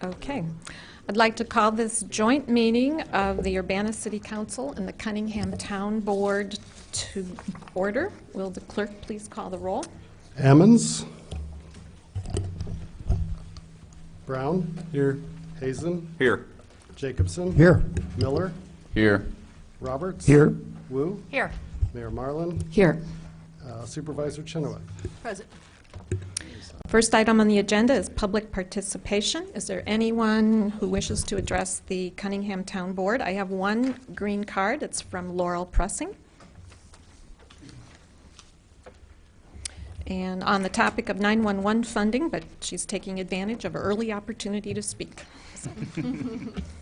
Okay. I'd like to call this joint meeting of the Urbana City Council and the Cunningham Town Board to order. Will the clerk please call the roll? Ammons. Brown. Here. Hazen. Here. Jacobson. Here. Miller. Here. Roberts. Here. Wu. Here. Mayor Marlin. Here. Supervisor Chenoweth. Present. First item on the agenda is public participation. Is there anyone who wishes to address the Cunningham Town Board? I have one green card. It's from Laurel Pressing. And on the topic of 911 funding, but she's taking advantage of early opportunity to speak. So.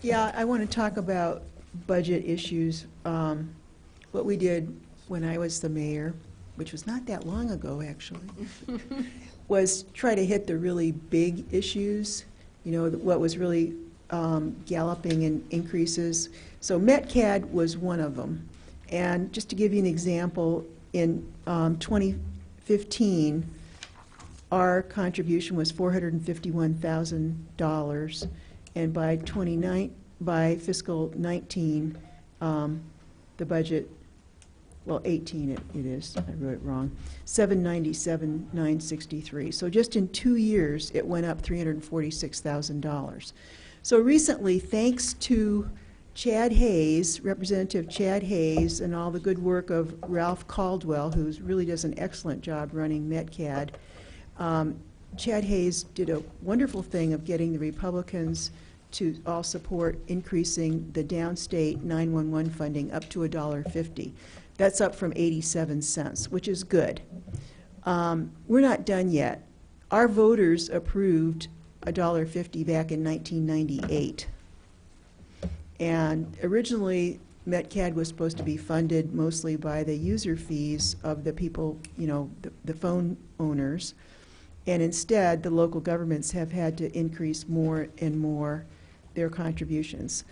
Yeah, I want to talk about budget issues. What we did when I was the mayor, which was not that long ago, actually, was try to hit the really big issues, you know, what was really galloping in increases. So MetCAD was one of them. And just to give you an example, in 2015, our contribution was $451,000, and by fiscal 19, the budget, well, 18 it is, I wrote it wrong, 797,963. So just in 2 years, it went up $346,000. So recently, thanks to Chad Hayes, Representative Chad Hayes, and all the good work of Ralph Caldwell, who really does an excellent job running MetCAD, Chad Hayes did a wonderful thing of getting the Republicans to all support increasing the downstate 911 funding up to $1.50. That's up from 87 cents, which is good. We're not done yet. Our voters approved $1.50 back in 1998. And originally, MetCAD was supposed to be funded mostly by the user fees of the people, you know, the phone owners. And instead, the local governments have had to increase more and more their contributions.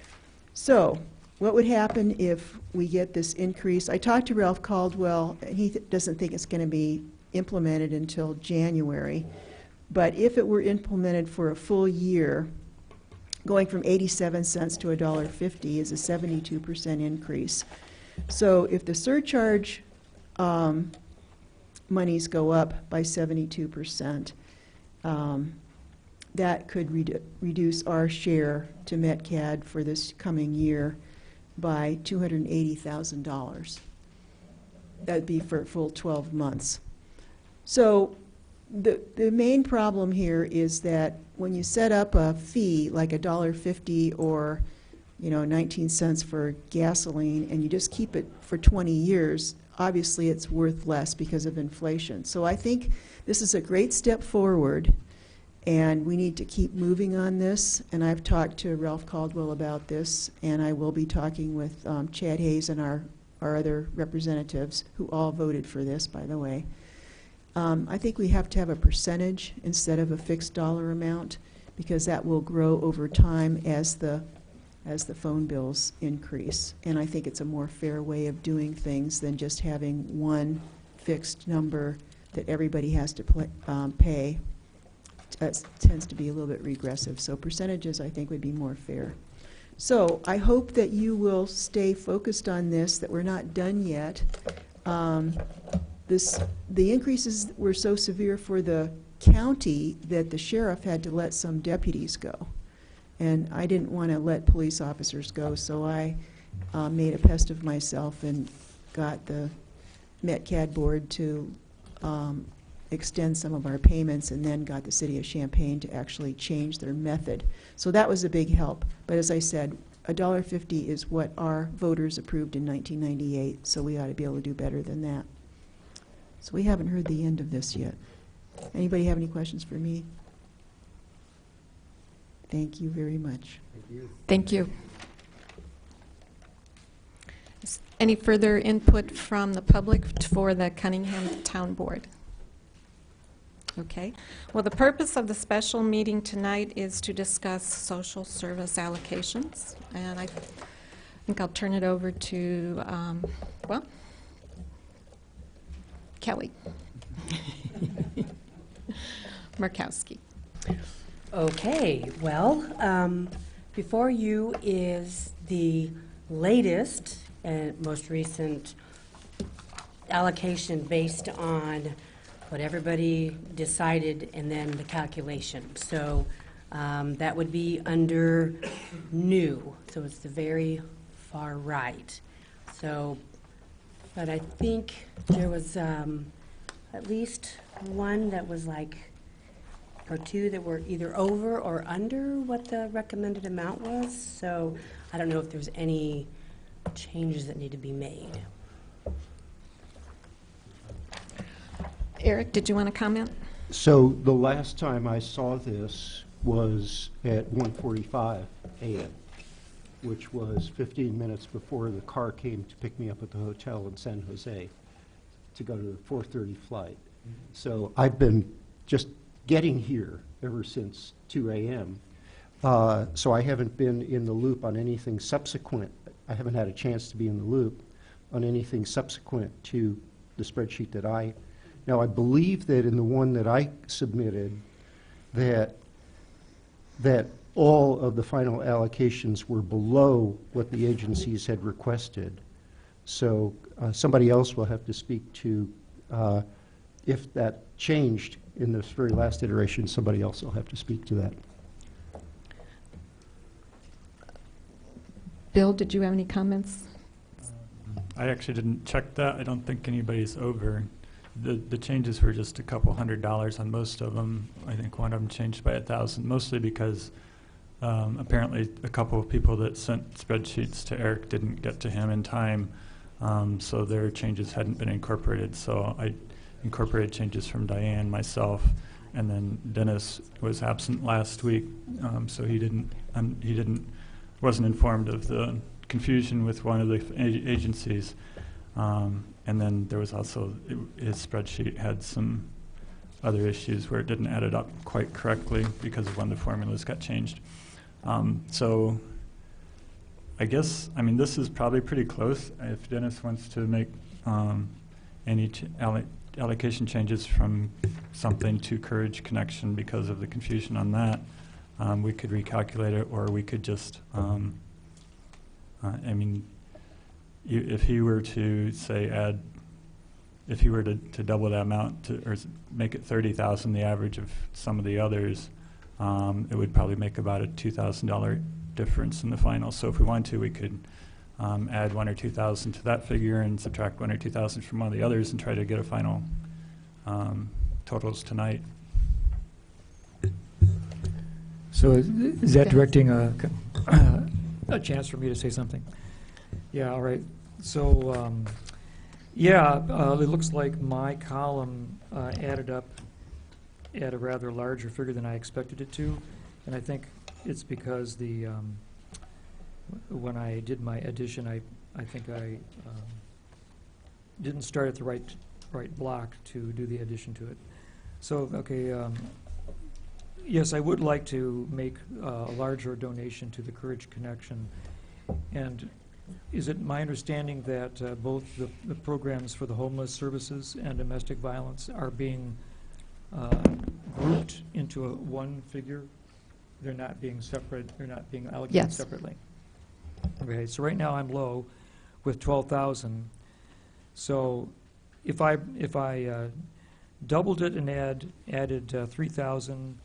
So what would happen if we get this increase? I talked to Ralph Caldwell, and he doesn't think it's going to be implemented until January. But if it were implemented for a full year, going from 87 cents to $1.50 is a 72% increase. So if the surcharge monies go up by 72%, that could reduce our share to MetCAD for this coming year by $280,000. That'd be for a full 12 months. So the main problem here is that when you set up a fee like $1.50 or 19 cents for gasoline, and you just keep it for 20 years, obviously it's worth less because of inflation. So I think this is a great step forward, and we need to keep moving on this. And I've talked to Ralph Caldwell about this, and I will be talking with Chad Hayes and our other representatives, who all voted for this, by the way. I think we have to have a percentage instead of a fixed dollar amount, because that will grow over time as the phone bills increase. And I think it's a more fair way of doing things than just having one fixed number that everybody has to pay. It tends to be a little bit regressive. So percentages, I think, would be more fair. So I hope that you will stay focused on this, that we're not done yet. The increases were so severe for the county that the sheriff had to let some deputies go. And I didn't want to let police officers go, so I made a pest of myself and got the MetCAD board to extend some of our payments, and then got the city of Champaign to actually change their method. So that was a big help. But as I said, $1.50 is what our voters approved in 1998, so we ought to be able to do better than that. So we haven't heard the end of this yet. Anybody have any questions for me? Thank you very much. Thank you. Thank you. Any further input from the public for the Cunningham Town Board? Okay. Well, the purpose of the special meeting tonight is to discuss social service allocations. And I think I'll turn it over to, Kelly Murkowski. Okay, well, before you is the latest and most recent allocation based on what everybody decided and then the calculation. So that would be under new, so it's the very far right. So, but I think there was at least one that was like, or two that were either over or under what the recommended amount was. So I don't know if there's any changes that need to be made. Eric, did you want to comment? So the last time I saw this was at 1:45 a.m., which was 15 minutes before the car came to pick me up at the hotel in San Jose to go to the 4:30 flight. So I've been just getting here ever since 2 a.m. So I haven't been in the loop on anything subsequent. I haven't had a chance to be in the loop on anything subsequent to the spreadsheet that I. Now, I believe that in the one that I submitted, that all of the final allocations were below what the agencies had requested. So somebody else will have to speak to, if that changed in this very last iteration, somebody else will have to speak to that. Bill, did you have any comments? I actually didn't check that. I don't think anybody's over. The changes were just a couple $100 on most of them. I think one of them changed by 1,000, mostly because apparently a couple of people that sent spreadsheets to Eric didn't get to him in time, so their changes hadn't been incorporated. So I incorporated changes from Diane, myself, and then Dennis was absent last week, so he wasn't informed of the confusion with one of the agencies. And then there was also, his spreadsheet had some other issues where it didn't add it up quite correctly because of when the formulas got changed. So I guess, I mean, this is probably pretty close. If Dennis wants to make any allocation changes from something to Courage Connection because of the confusion on that, we could recalculate it, or we could just, I mean, if he were to say if he were to double that amount or make it 30,000, the average of some of the others, it would probably make about a $2,000 difference in the final. So if we wanted to, we could add 1,000 or 2,000 to that figure and subtract 1,000 or 2,000 from one of the others and try to get a final totals tonight. So is that directing a chance for me to say something? Yeah, all right. So, it looks like my column added up at a rather larger figure than I expected it to. And I think it's because when I did my addition, I think I didn't start at the right block to do the addition to it. So, okay, yes, I would like to make a larger donation to the Courage Connection. And is it my understanding that both the programs for the homeless services and domestic violence are being grouped into one figure? They're not being separate, they're not being allocated Yes. separately? Okay, so right now I'm low with 12,000. So if I doubled it and added 3,000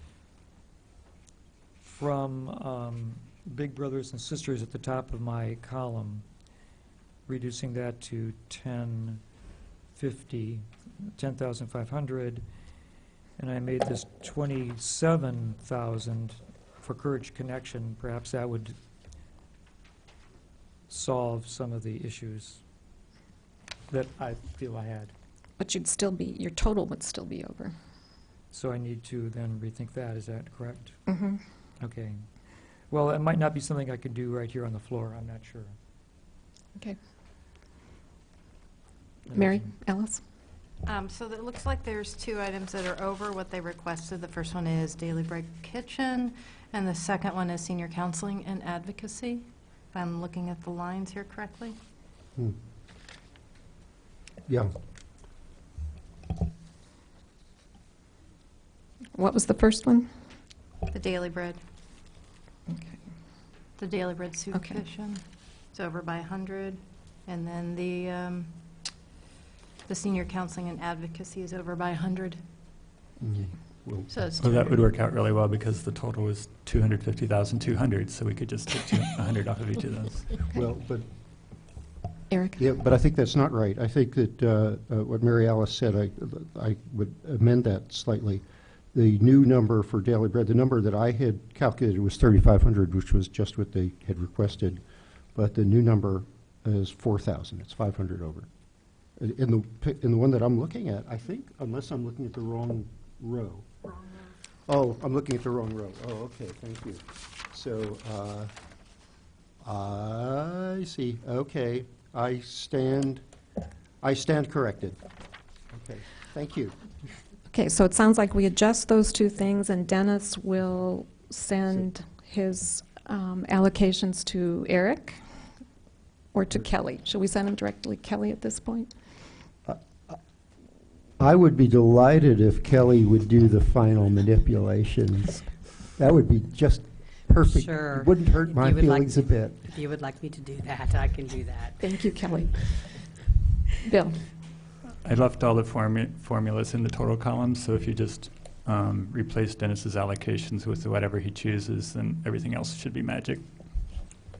from Big Brothers and Sisters at the top of my column, reducing that to 10,500, and I made this 27,000 for Courage Connection. Perhaps that would solve some of the issues that I feel I had. But your total would still be over. So I need to then rethink that. Is that correct? Mm-hmm. Okay. Well, it might not be something I could do right here on the floor. I'm not sure. Okay. Mary Alice? So it looks like there's two items that are over what they requested. The first one is Daily Break Kitchen, and the second one is Senior Counseling and Advocacy, if I'm looking at the lines here correctly. Yeah. What was the first one? The Daily Bread, Okay. the Daily Bread soup Okay. kitchen is over by 100. And then the senior counseling and advocacy is over by 100. Well, So it's Well, that would work out really well because the total was 250,200, so we could just take 100 off of each of those. well, but Eric? yeah, but I think that's not right. I think that what Mary Alice said, I would amend that slightly. The new number for Daily Bread, the number that I had calculated was 3,500, which was just what they had requested, but the new number is 4,000. It's 500 over. In the one that I'm looking at, I think, unless I'm looking at the wrong row. Oh, I'm looking at the wrong row. Oh, okay, thank you. So, I see, okay. I stand corrected. Okay, thank you. Okay, so it sounds like we adjust those two things, and Dennis will send his allocations to Eric or to Kelly. Should we send them directly to Kelly at this point? I would be delighted if Kelly would do the final manipulations. That would be just perfect. Sure. It wouldn't hurt If my you would like- feelings a bit. If you would like me to do that, I can do that. Thank you, Kelly. Bill? I left all the formulas in the total column, so if you just replace Dennis's allocations with whatever he chooses, then everything else should be magic.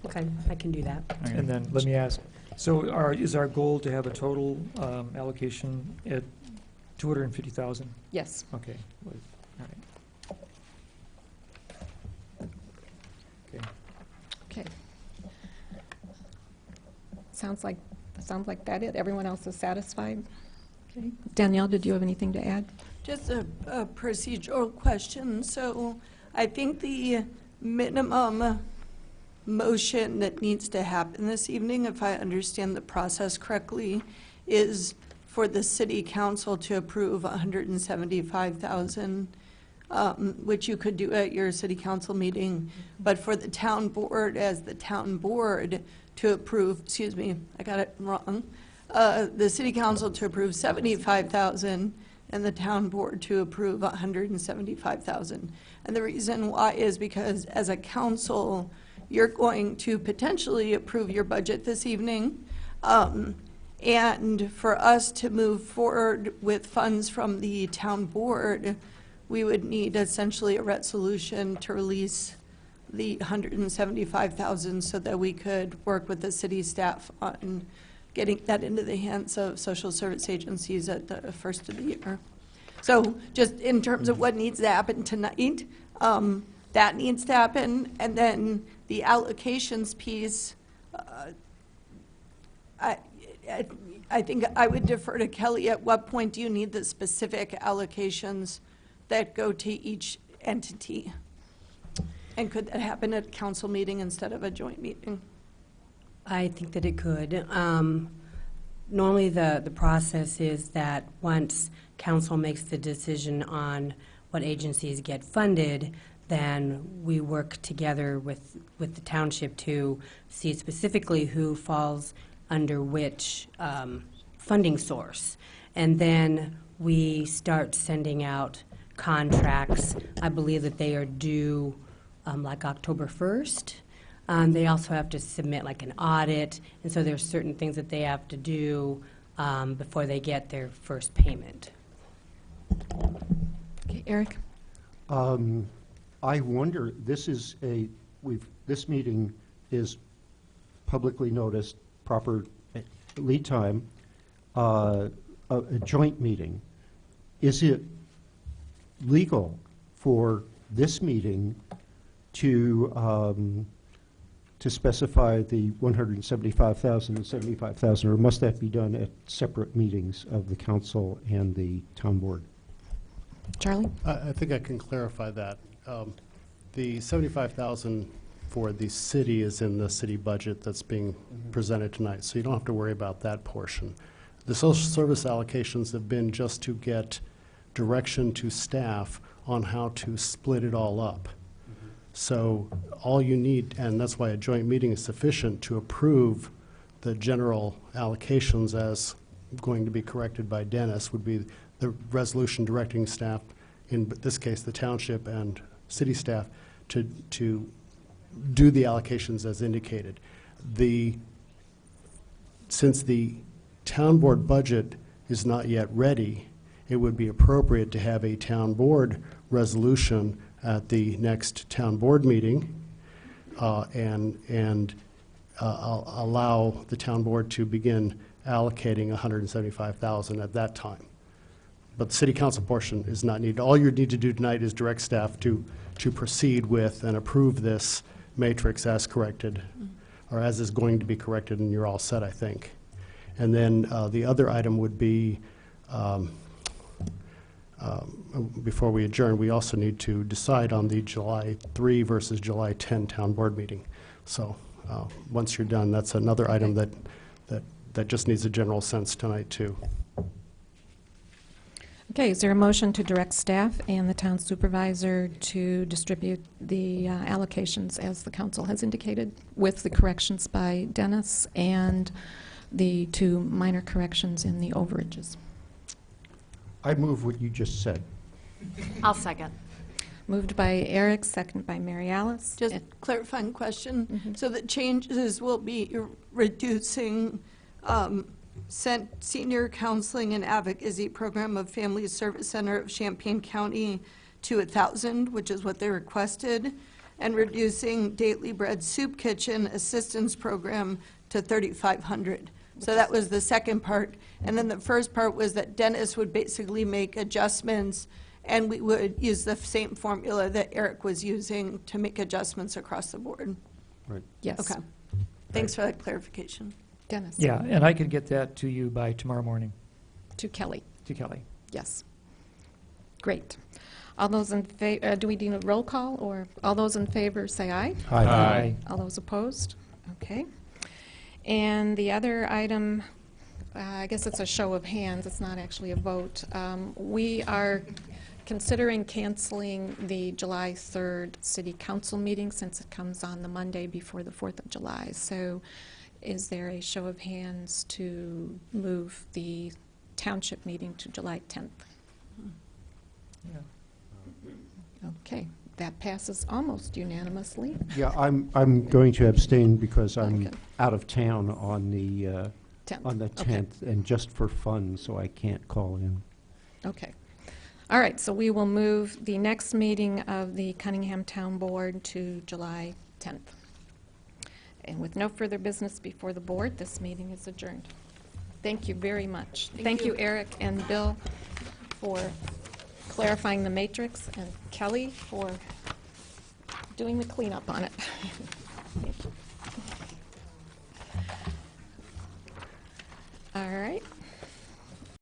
Okay, I can do that. Okay. And then, let me ask, so is our goal to have a total allocation at 250,000? Yes. Okay. All right. Okay. Okay. Sounds like that it. Everyone else is satisfied? Okay. Danielle, did you have anything to add? Just a procedural question. So I think the minimum motion that needs to happen this evening, if I understand the process correctly, is for the city council to approve 175,000, which you could do at your city council meeting, but for the town board, as the town board to approve, excuse me, I got it wrong, the city council to approve 75,000 and the town board to approve 175,000. And the reason why is because as a council, you're going to potentially approve your budget this evening. And for us to move forward with funds from the town board, we would need essentially a resolution to release the 175,000 so that we could work with the city staff on getting that into the hands of social service agencies at the first of the year. So just in terms of what needs to happen tonight, that needs to happen. And then the allocations piece, I think I would defer to Kelly. At what point do you need the specific allocations that go to each entity? And could that happen at a council meeting instead of a joint meeting? I think that it could. Normally, the process is that once council makes the decision on what agencies get funded, then we work together with the township to see specifically who falls under which funding source. And then we start sending out contracts. I believe that they are due like October 1st. They also have to submit like an audit, and so there's certain things that they have to do before they get their first payment. Okay, Eric? I wonder, this meeting is publicly noticed, proper lead time, a joint meeting. Is it legal for this meeting to specify the 175,000 and 75,000, or must that be done at separate meetings of the council and the town board? Charlie? I think I can clarify that. The 75,000 for the city is in the city budget that's being presented tonight, so you don't have to worry about that portion. The social service allocations have been just to get direction to staff on how to split it all up. So all you need, and that's why a joint meeting is sufficient to approve the general allocations as going to be corrected by Dennis, would be the resolution directing staff, in this case the township and city staff to do the allocations as indicated. Since the town board budget is not yet ready, it would be appropriate to have a town board resolution at the next town board meeting and allow the town board to begin allocating $175,000 at that time. But the city council portion is not needed. All you need to do tonight is direct staff to proceed with and approve this matrix as corrected, or as is going to be corrected, and you're all set, I think. And then the other item would be, before we adjourn, we also need to decide on the July 3 versus July 10 town board meeting. So once you're done, that's another item that just needs a general sense tonight, too. Okay, is there a motion to direct staff and the town supervisor to distribute the allocations as the council has indicated, with the corrections by Dennis and the 2 minor corrections in the overages? I move what you just said. I'll second. Moved by Eric, second by Mary Alice. Just clarifying question. So the changes will be reducing Senior Counseling and Advocacy Program of Family Service Center of Champaign County to 1,000, which is what they requested, and reducing Daily Bread Soup Kitchen Assistance Program to 3,500. So that was the second part. And then the first part was that Dennis would basically make adjustments, and we would use the same formula that Eric was using to make adjustments across the board. Right. Yes. Okay. Thanks for that clarification. Dennis. Yeah, and I can get that to you by tomorrow morning, To Kelly. to Kelly. Yes. Great. All those in favor, do we do a roll call, or all those in favor say aye? Aye. All those opposed? Okay. And the other item, I guess it's a show of hands, it's not actually a vote. We are considering canceling the July 3rd city council meeting since it comes on the Monday before the 4th of July. So is there a show of hands to move the township meeting to July 10th? Okay, that passes almost unanimously. Yeah, I'm going to abstain because I'm Okay. out of town on the 10th. on the Okay. 10th, and just for fun, so I can't call in. Okay. All right, so we will move the next meeting of the Cunningham Town Board to July 10th. And with no further business before the board, this meeting is adjourned. Thank you very much. Thank you, Eric and Bill, for clarifying the matrix, and Kelly for doing the cleanup on it. Thank you. All right.